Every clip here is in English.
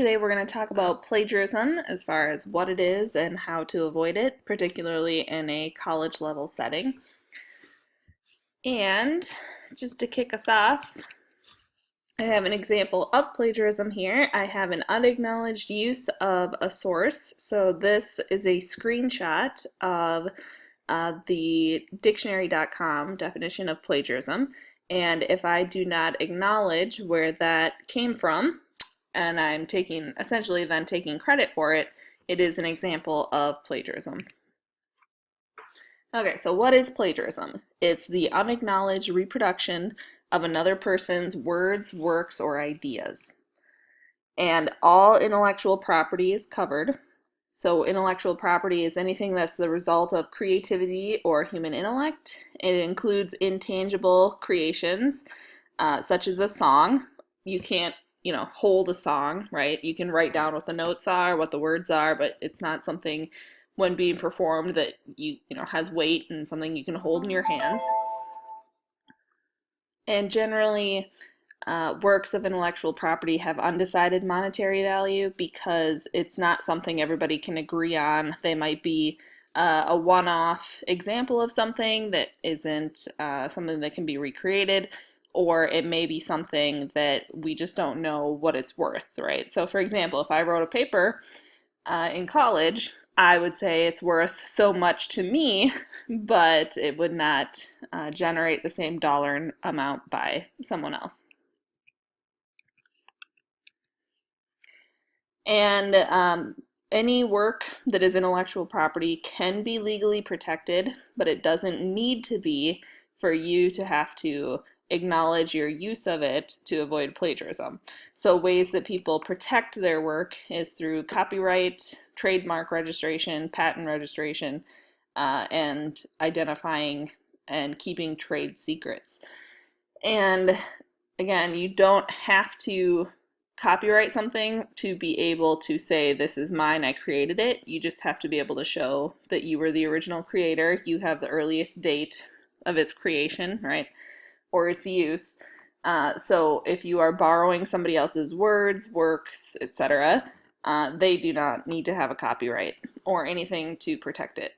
Today we're going to talk about plagiarism as far as what it is and how to avoid it, particularly in a college level setting. And just to kick us off, I have an example of plagiarism here. I have an unacknowledged use of a source. So this is a screenshot of the dictionary.com definition of plagiarism. And if I do not acknowledge where that came from, and I'm essentially then taking credit for it, it is an example of plagiarism. Okay, so what is plagiarism? It's the unacknowledged reproduction of another person's words, works, or ideas. And all intellectual property is covered. So intellectual property is anything that's the result of creativity or human intellect. It includes intangible creations, such as a song. You can't hold a song, right? You can write down what the notes are, what the words are, but it's not something when being performed that has weight and something you can hold in your hands. And generally, works of intellectual property have undecided monetary value because it's not something everybody can agree on. They might be a one-off example of something that isn't something that can be recreated, or it may be something that we just don't know what it's worth, right? So for example, if I wrote a paper in college, I would say it's worth so much to me, but it would not generate the same dollar amount by someone else. And any work that is intellectual property can be legally protected, but it doesn't need to be for you to have to acknowledge your use of it to avoid plagiarism. So ways that people protect their work is through copyright, trademark registration, patent registration, and identifying and keeping trade secrets. And again, you don't have to copyright something to be able to say, this is mine, I created it. You just have to be able to show that you were the original creator, you have the earliest date of its creation, right? Or its use. So if you are borrowing somebody else's words, works, etc., they do not need to have a copyright or anything to protect it.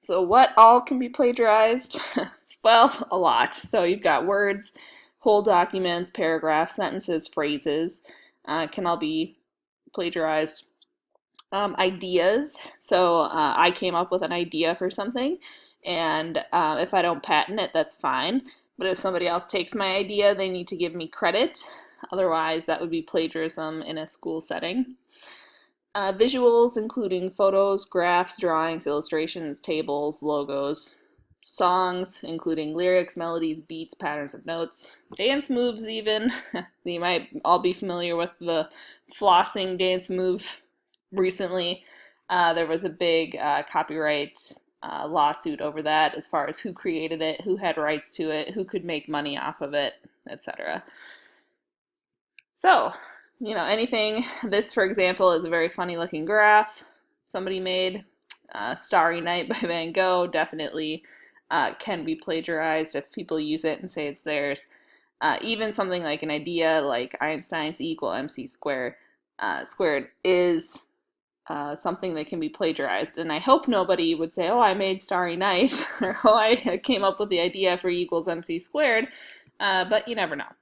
So what all can be plagiarized? Well, a lot. So you've got words, whole documents, paragraphs, sentences, phrases, can all be plagiarized. Ideas. So I came up with an idea for something, and if I don't patent it, that's fine. But if somebody else takes my idea, they need to give me credit. Otherwise, that would be plagiarism in a school setting. Visuals, including photos, graphs, drawings, illustrations, tables, logos. Songs, including lyrics, melodies, beats, patterns of notes. Dance moves, even. You might all be familiar with the flossing dance move. Recently, there was a big copyright lawsuit over that as far as who created it, who had rights to it, who could make money off of it, etc. So, anything, this for example is a very funny looking graph somebody made. Starry Night by Van Gogh definitely can be plagiarized if people use it and say it's theirs. Even something like an idea like Einstein's E equal mc squared is something that can be plagiarized. And I hope nobody would say, oh, I made Starry Night, or oh, I came up with the idea for E equals mc squared, but you never know.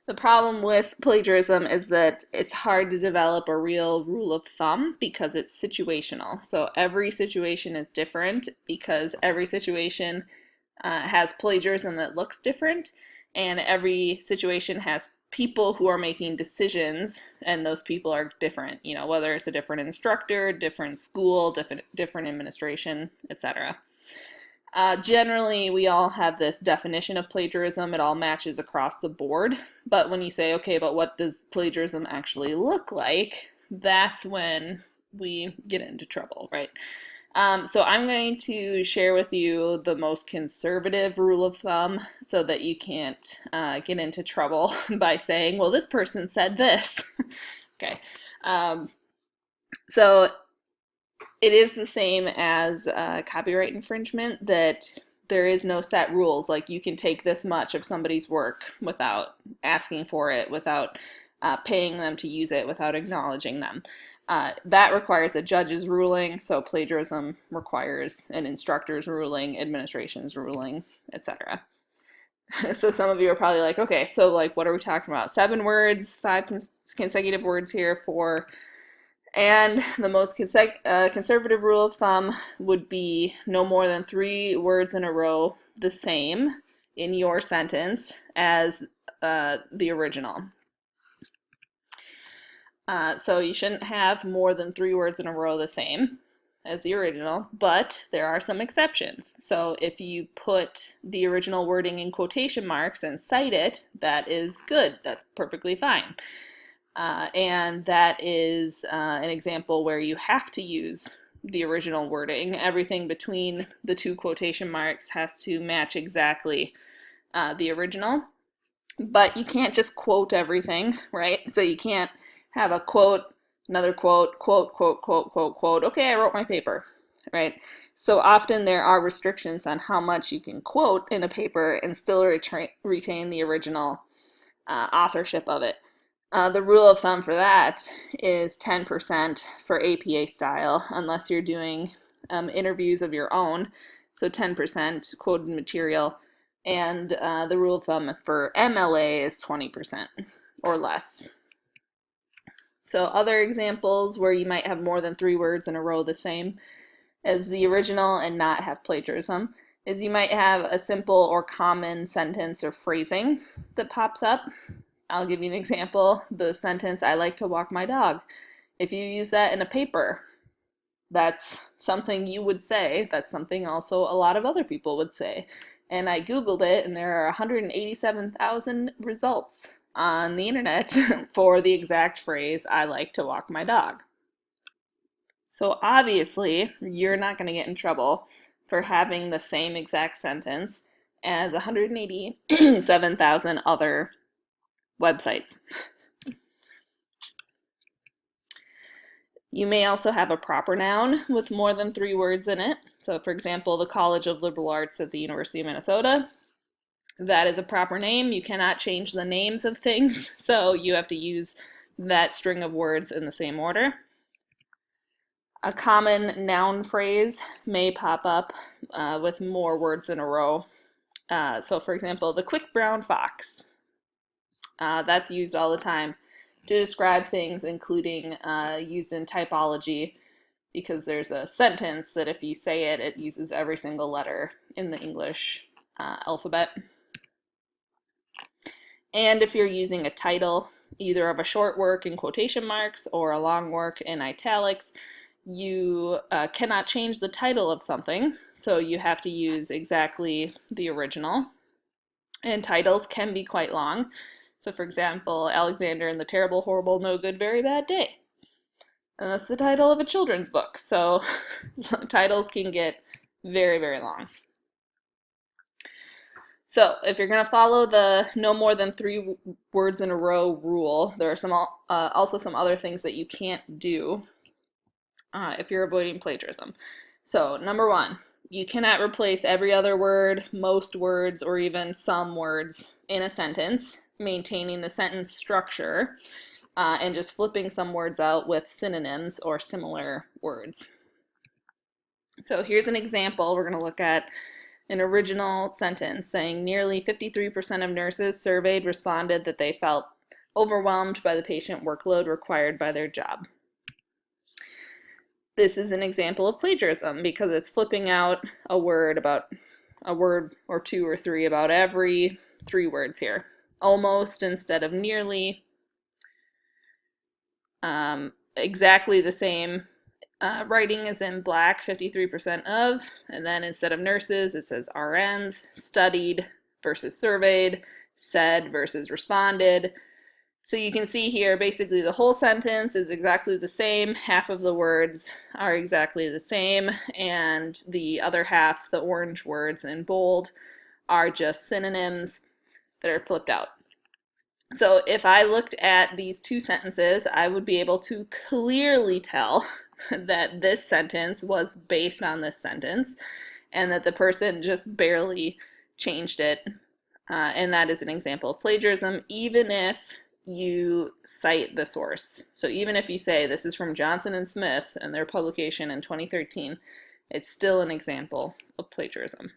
The problem with plagiarism is that it's hard to develop a real rule of thumb because it's situational. So every situation is different because every situation has plagiarism that looks different, and every situation has people who are making decisions, and those people are different, whether it's a different instructor, different school, different administration, etc. Generally, we all have this definition of plagiarism. It all matches across the board. But when you say, okay, but what does plagiarism actually look like? That's when we get into trouble, right? So I'm going to share with you the most conservative rule of thumb so that you can't get into trouble by saying, well, this person said this. Okay. So it is the same as copyright infringement, that there is no set rules. Like, you can take this much of somebody's work without asking for it, without paying them to use it without acknowledging them. That requires a judge's ruling, so plagiarism requires an instructor's ruling, administration's ruling, etc. So some of you are probably like, okay, so like what are we talking about? 7 words, 5 consecutive words here, 4. And the most conservative rule of thumb would be no more than 3 words in a row the same in your sentence as the original. So you shouldn't have more than 3 words in a row the same as the original, but there are some exceptions. So if you put the original wording in quotation marks and cite it, that is good. That's perfectly fine. And that is an example where you have to use the original wording. Everything between the 2 quotation marks has to match exactly the original. But you can't just quote everything, right? So you can't have a quote, another quote, quote, quote, quote, quote, quote. Okay, I wrote my paper, right? So often there are restrictions on how much you can quote in a paper and still retain the original authorship of it. The rule of thumb for that is 10% for APA style, unless you're doing interviews of your own, so 10% quoted material. And the rule of thumb for MLA is 20% or less. So other examples where you might have more than 3 words in a row the same as the original and not have plagiarism is you might have a simple or common sentence or phrasing that pops up. I'll give you an example. The sentence, I like to walk my dog. If you use that in a paper, that's something you would say. That's something also a lot of other people would say. And I Googled it, and there are 187,000 results on the internet for the exact phrase, I like to walk my dog. So obviously, you're not going to get in trouble for having the same exact sentence as 187,000 other websites. You may also have a proper noun with more than 3 words in it. So for example, the College of Liberal Arts at the University of Minnesota. That is a proper name. You cannot change the names of things, so you have to use that string of words in the same order. A common noun phrase may pop up with more words in a row. So for example, the quick brown fox. That's used all the time to describe things, including used in typology, because there's a sentence that if you say it, it uses every single letter in the English alphabet. And if you're using a title, either of a short work in quotation marks or a long work in italics, you cannot change the title of something, so you have to use exactly the original. And titles can be quite long. So for example, Alexander and the Terrible, Horrible, No Good, Very Bad Day. And that's the title of a children's book. So titles can get very, very long. So if you're going to follow the no more than 3 words in a row rule, there are also some other things that you can't do if you're avoiding plagiarism. So number 1, you cannot replace every other word, most words, or even some words in a sentence, maintaining the sentence structure and just flipping some words out with synonyms or similar words. So here's an example. We're going to look at an original sentence saying nearly 53% of nurses surveyed responded that they felt overwhelmed by the patient workload required by their job. This is an example of plagiarism because it's flipping out a word or 2 or 3 about every 3 words here. Almost instead of nearly. Exactly the same writing is in black, 53% of, and then instead of nurses, it says RNs, studied versus surveyed, said versus responded. So you can see here, basically the whole sentence is exactly the same, half of the words are exactly the same, and the other half, the orange words in bold, are just synonyms that are flipped out. So if I looked at these 2 sentences, I would be able to clearly tell that this sentence was based on this sentence and that the person just barely changed it. And that is an example of plagiarism, even if you cite the source. So even if you say this is from Johnson and Smith and their publication in 2013, it's still an example of plagiarism.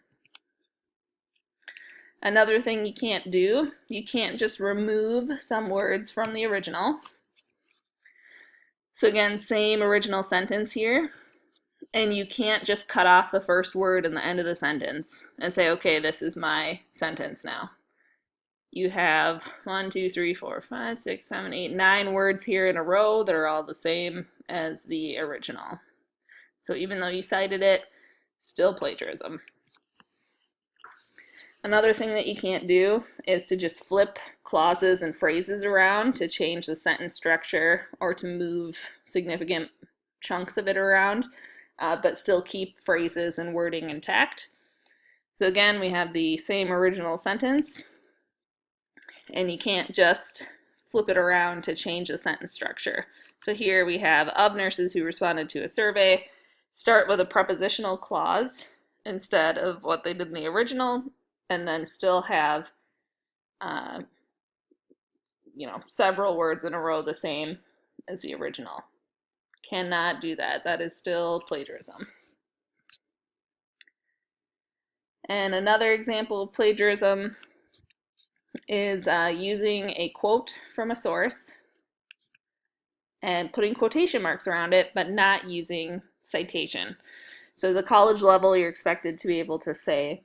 Another thing you can't do, you can't just remove some words from the original. So again, same original sentence here, and you can't just cut off the first word and the end of the sentence and say, okay, this is my sentence now. You have 1, 2, 3, 4, 5, 6, 7, 8, 9 words here in a row that are all the same as the original. So even though you cited it, still plagiarism. Another thing that you can't do is to just flip clauses and phrases around to change the sentence structure or to move significant chunks of it around, but still keep phrases and wording intact. So again, we have the same original sentence, and you can't just flip it around to change the sentence structure. So here we have, of nurses who responded to a survey, start with a prepositional clause instead of what they did in the original, and then still have, several words in a row the same as the original. Cannot do that. That is still plagiarism. And another example of plagiarism is using a quote from a source and putting quotation marks around it, but not using citation. So the college level, you're expected to be able to say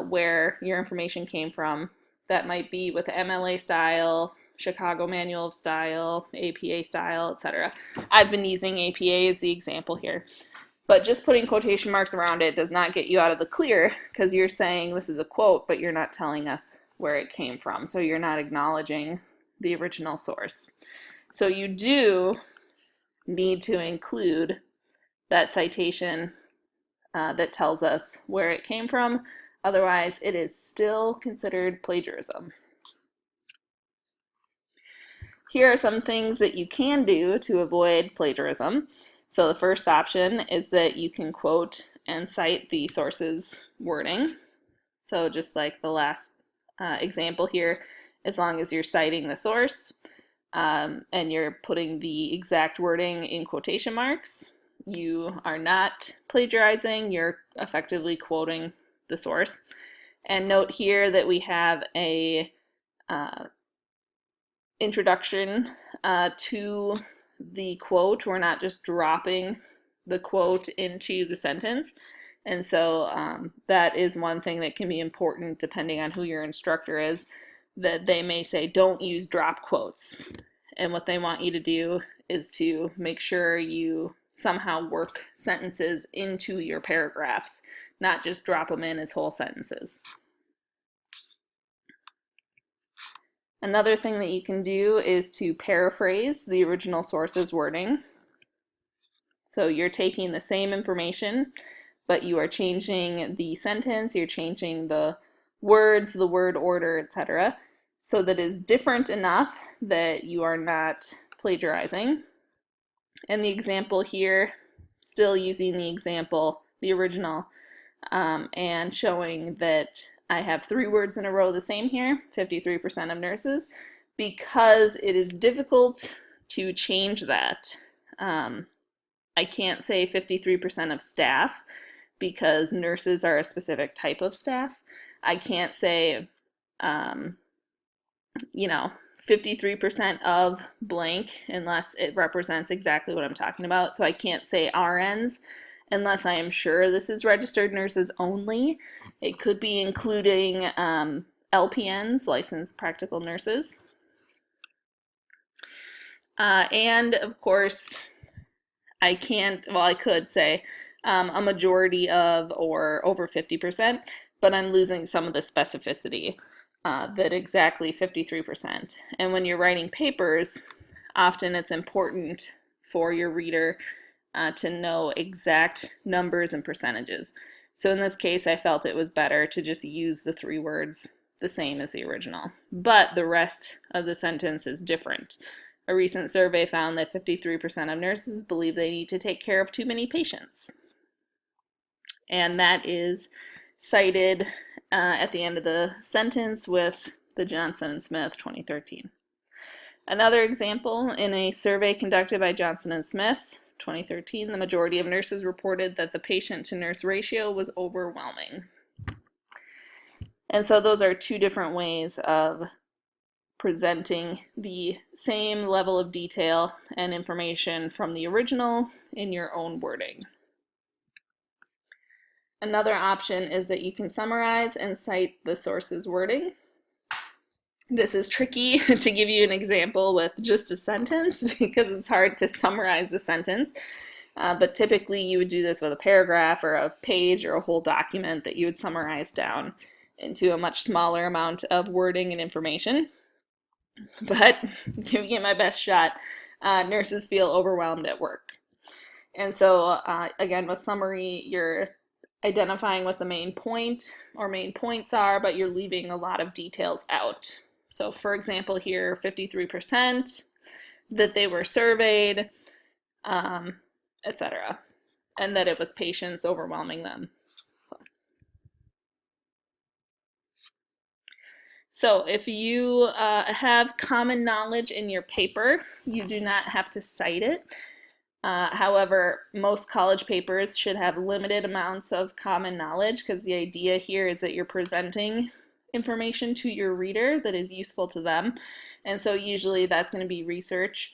where your information came from. That might be with MLA style, Chicago Manual of Style, APA style, etc. I've been using APA as the example here. But just putting quotation marks around it does not get you out of the clear, because you're saying this is a quote, but you're not telling us where it came from. So you're not acknowledging the original source. So you do need to include that citation that tells us where it came from. Otherwise, it is still considered plagiarism. Here are some things that you can do to avoid plagiarism. So the first option is that you can quote and cite the source's wording. So just like the last example here, as long as you're citing the source and you're putting the exact wording in quotation marks, you are not plagiarizing, you're effectively quoting the source. And note here that we have a introduction to the quote. We're not just dropping the quote into the sentence. And so that is one thing that can be important depending on who your instructor is, that they may say don't use drop quotes. And what they want you to do is to make sure you somehow work sentences into your paragraphs, not just drop them in as whole sentences. Another thing that you can do is to paraphrase the original source's wording. So you're taking the same information, but you are changing the sentence, you're changing the words, the word order, etc., so that it is different enough that you are not plagiarizing. And the example here, still using the example, the original, and showing that I have 3 words in a row the same here, 53% of nurses, because it is difficult to change that. I can't say 53% of staff because nurses are a specific type of staff. I can't say, 53% of blank unless it represents exactly what I'm talking about. So I can't say RNs unless I am sure this is registered nurses only. It could be including LPNs, licensed practical nurses. And of course, I could say a majority of or over 50%, but I'm losing some of the specificity that exactly 53%. And when you're writing papers, often it's important for your reader to know exact numbers and percentages. So in this case, I felt it was better to just use the 3 words the same as the original. But the rest of the sentence is different. A recent survey found that 53% of nurses believe they need to take care of too many patients. And that is cited at the end of the sentence with the Johnson and Smith 2013. Another example, in a survey conducted by Johnson and Smith, 2013, the majority of nurses reported that the patient-to-nurse ratio was overwhelming. And so those are two different ways of presenting the same level of detail and information from the original in your own wording. Another option is that you can summarize and cite the source's wording. This is tricky to give you an example with just a sentence because it's hard to summarize a sentence. But typically you would do this with a paragraph or a page or a whole document that you would summarize down into a much smaller amount of wording and information. But giving it my best shot, nurses feel overwhelmed at work. And so again, with summary, you're identifying what the main point or main points are, but you're leaving a lot of details out. So for example here, 53% that they were surveyed, etc. And that it was patients overwhelming them. So if you have common knowledge in your paper, you do not have to cite it. However, most college papers should have limited amounts of common knowledge because the idea here is that you're presenting information to your reader that is useful to them. And so usually that's going to be research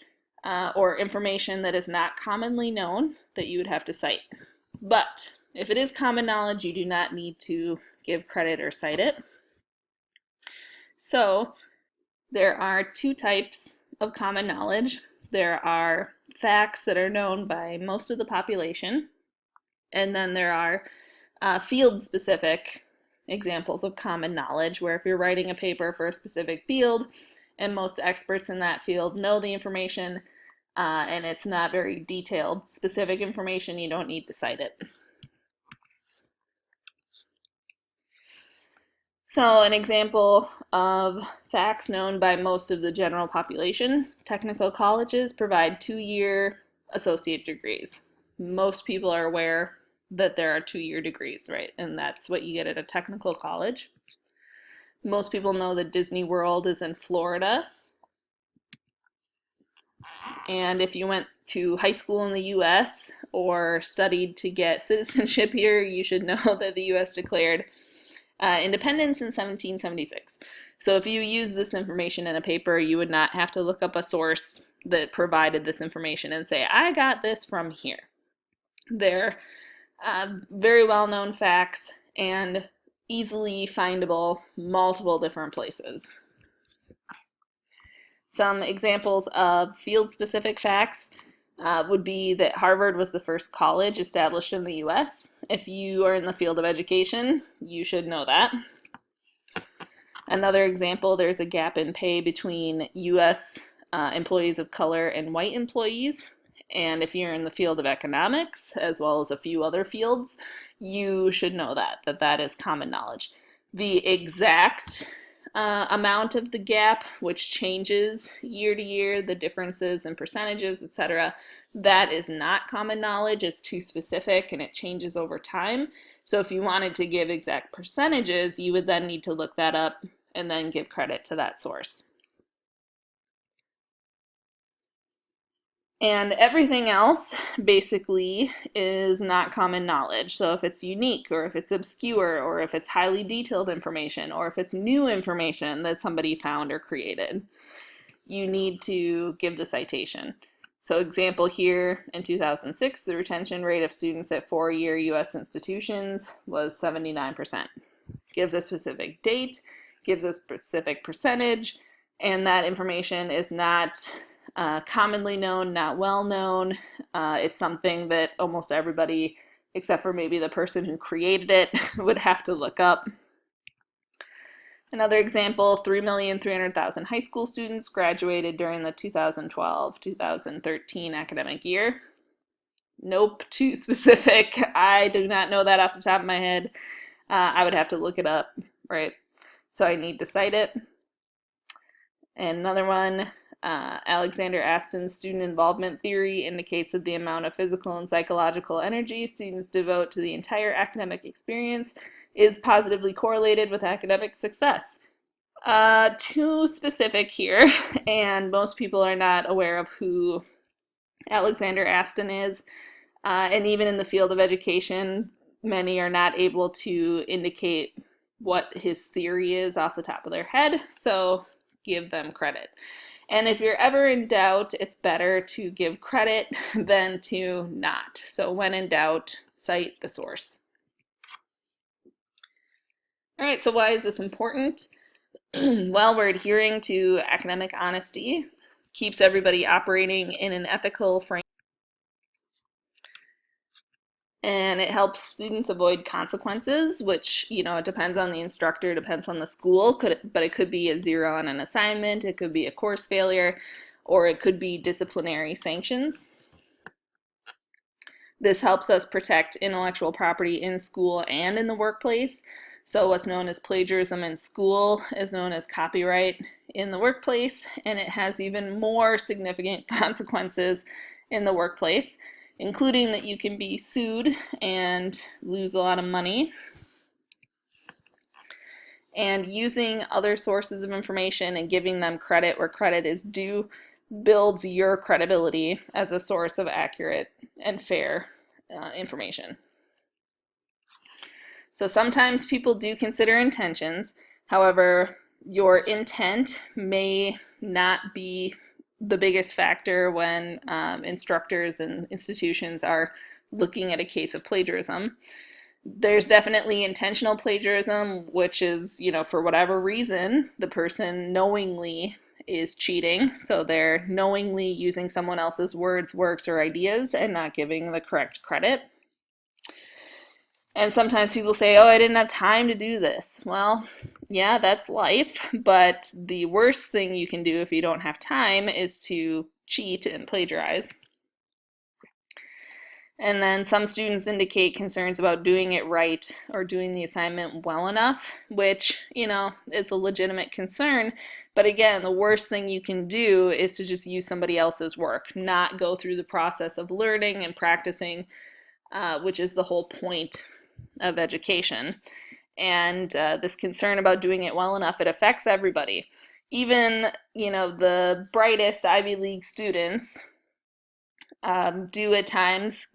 or information that is not commonly known that you would have to cite. But if it is common knowledge, you do not need to give credit or cite it. So there are two types of common knowledge. There are facts that are known by most of the population, and then there are field-specific examples of common knowledge, where if you're writing a paper for a specific field and most experts in that field know the information and it's not very detailed, specific information, you don't need to cite it. So an example of facts known by most of the general population: technical colleges provide 2-year associate degrees. Most people are aware that there are 2-year degrees, right? And that's what you get at a technical college. Most people know that Disney World is in Florida. And if you went to high school in the US or studied to get citizenship here, you should know that the US declared independence in 1776. So if you use this information in a paper, you would not have to look up a source that provided this information and say, I got this from here. They're very well-known facts and easily findable multiple different places. Some examples of field-specific facts would be that Harvard was the first college established in the US. If you are in the field of education, you should know that. Another example, there's a gap in pay between US employees of color and white employees. And if you're in the field of economics, as well as a few other fields, you should know that that is common knowledge. The exact amount of the gap, which changes year to year, the differences in percentages, etc., that is not common knowledge. It's too specific and it changes over time. So if you wanted to give exact percentages, you would then need to look that up and then give credit to that source. And everything else basically is not common knowledge. So if it's unique, or if it's obscure, or if it's highly detailed information, or if it's new information that somebody found or created, you need to give the citation. So example here, in 2006, the retention rate of students at 4-year US institutions was 79%. Gives a specific date, gives a specific percentage, and that information is not commonly known, not well known. It's something that almost everybody, except for maybe the person who created it, would have to look up. Another example, 3,300,000 high school students graduated during the 2012-2013 academic year. Nope, too specific. I do not know that off the top of my head. I would have to look it up, right? So I need to cite it. And another one, Alexander Aston's student involvement theory indicates that the amount of physical and psychological energy students devote to the entire academic experience is positively correlated with academic success. Too specific here, and most people are not aware of who Alexander Aston is. And even in the field of education, many are not able to indicate what his theory is off the top of their head, so give them credit. And if you're ever in doubt, it's better to give credit than to not. So when in doubt, cite the source. All right, so why is this important? Well, we're adhering to academic honesty, keeps everybody operating in an ethical framework, and it helps students avoid consequences, which, it depends on the instructor, depends on the school, but it could be a 0 on an assignment, it could be a course failure, or it could be disciplinary sanctions. This helps us protect intellectual property in school and in the workplace. So what's known as plagiarism in school is known as copyright in the workplace, and it has even more significant consequences in the workplace, including that you can be sued and lose a lot of money. And using other sources of information and giving them credit where credit is due builds your credibility as a source of accurate and fair information. So sometimes people do consider intentions. However, your intent may not be the biggest factor when instructors and institutions are looking at a case of plagiarism. There's definitely intentional plagiarism, which is, for whatever reason, the person knowingly is cheating. So they're knowingly using someone else's words, works, or ideas and not giving the correct credit. And sometimes people say, oh, I didn't have time to do this. Well, yeah, that's life, but the worst thing you can do if you don't have time is to cheat and plagiarize. And then some students indicate concerns about doing it right or doing the assignment well enough, which, is a legitimate concern. But again, the worst thing you can do is to just use somebody else's work, not go through the process of learning and practicing, which is the whole point of education. And this concern about doing it well enough, it affects everybody. Even, the brightest Ivy League students do at times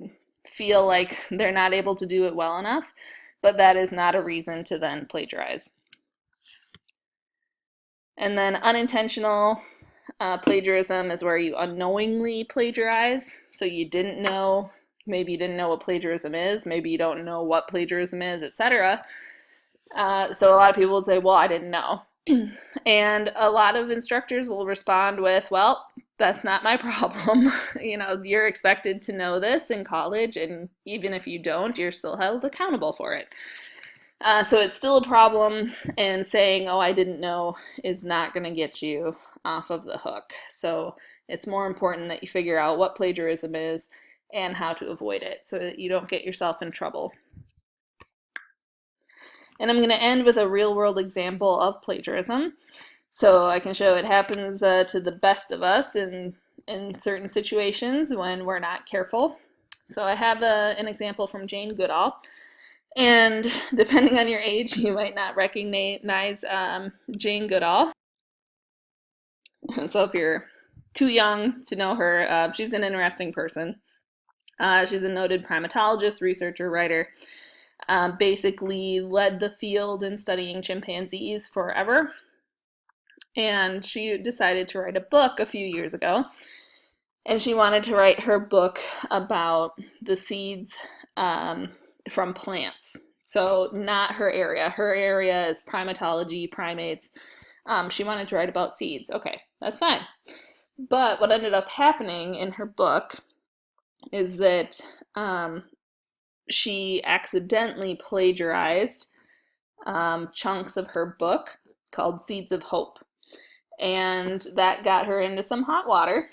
feel like they're not able to do it well enough, but that is not a reason to then plagiarize. And then unintentional plagiarism is where you unknowingly plagiarize. So you didn't know, maybe you didn't know what plagiarism is, maybe you don't know what plagiarism is, etc. So a lot of people will say, well, I didn't know. And a lot of instructors will respond with, well, that's not my problem. You're expected to know this in college, and even if you don't, you're still held accountable for it. So it's still a problem, and saying, oh, I didn't know is not going to get you off of the hook. So it's more important that you figure out what plagiarism is and how to avoid it so that you don't get yourself in trouble. And I'm going to end with a real-world example of plagiarism. So I can show it happens to the best of us in certain situations when we're not careful. So I have an example from Jane Goodall. And depending on your age, you might not recognize Jane Goodall. So if you're too young to know her, she's an interesting person. She's a noted primatologist, researcher, writer. Basically led the field in studying chimpanzees forever. And she decided to write a book a few years ago. And she wanted to write her book about the seeds from plants. So not her area. Her area is primatology, primates. She wanted to write about seeds. Okay, that's fine. But what ended up happening in her book is that she accidentally plagiarized chunks of her book called Seeds of Hope. And that got her into some hot water.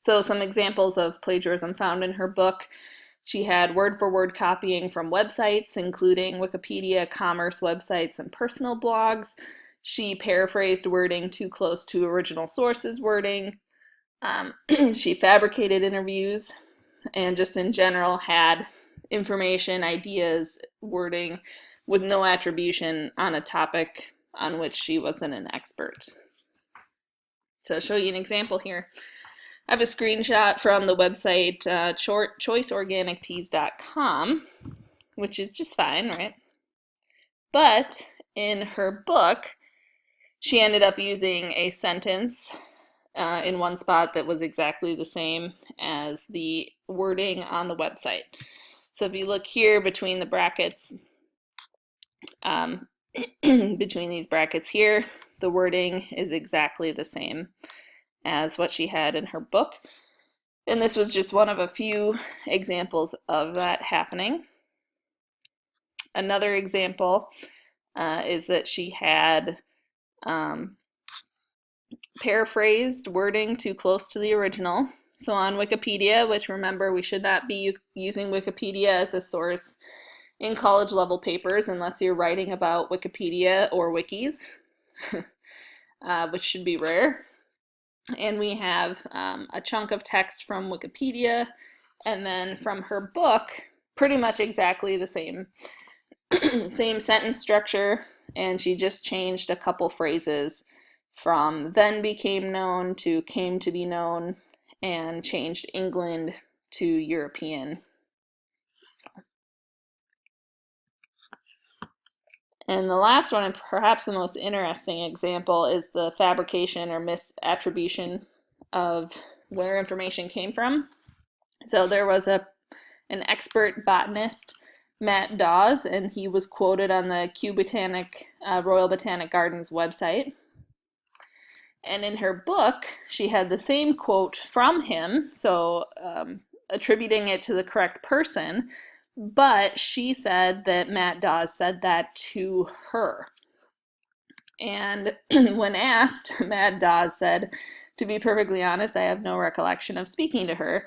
So some examples of plagiarism found in her book. She had word-for-word copying from websites, including Wikipedia, commerce websites, and personal blogs. She paraphrased wording too close to original sources wording. She fabricated interviews and just in general had information, ideas, wording with no attribution on a topic on which she wasn't an expert. So I'll show you an example here. I have a screenshot from the website choiceorganicteas.com, which is just fine, right? But in her book, she ended up using a sentence in one spot that was exactly the same as the wording on the website. So if you look here between the brackets, between these brackets here, the wording is exactly the same as what she had in her book. And this was just one of a few examples of that happening. Another example is that she had paraphrased wording too close to the original. So on Wikipedia, which remember we should not be using Wikipedia as a source in college level papers unless you're writing about Wikipedia or wikis, which should be rare. And we have a chunk of text from Wikipedia and then from her book, pretty much exactly the same same sentence structure, and she just changed a couple phrases from then became known to came to be known, and changed England to European. And the last one, and perhaps the most interesting example, is the fabrication or misattribution of where information came from. So there was an expert botanist, Matt Dawes, and he was quoted on the Kew Royal Botanic Gardens website. And in her book, she had the same quote from him, so attributing it to the correct person, but she said that Matt Dawes said that to her. And when asked, Matt Dawes said, "To be perfectly honest, I have no recollection of speaking to her,"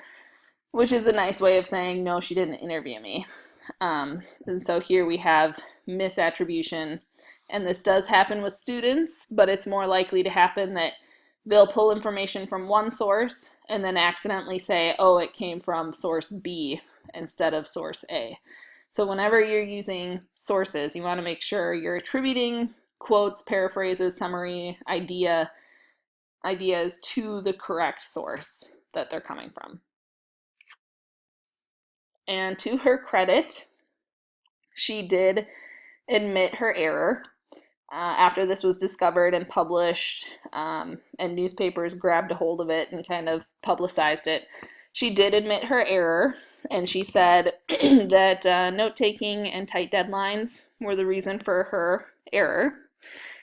which is a nice way of saying, no, she didn't interview me. And so here we have misattribution, and this does happen with students, but it's more likely to happen that they'll pull information from one source and then accidentally say, oh, it came from source B instead of source A. So whenever you're using sources, you want to make sure you're attributing quotes, paraphrases, summary, ideas to the correct source that they're coming from. And to her credit, she did admit her error after this was discovered and published, and newspapers grabbed a hold of it and kind of publicized it. She did admit her error, and she said that note-taking and tight deadlines were the reason for her error.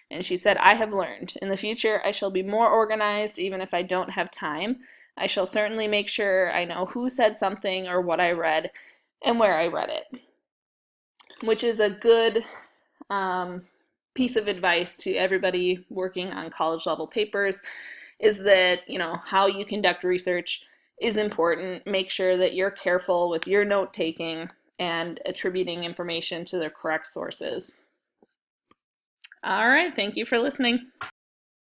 And she said, "I have learned. In the future, I shall be more organized even if I don't have time. I shall certainly make sure I know who said something or what I read and where I read it," which is a good piece of advice to everybody working on college level papers, is that, how you conduct research is important. Make sure that you're careful with your note taking and attributing information to the correct sources. All right, thank you for listening.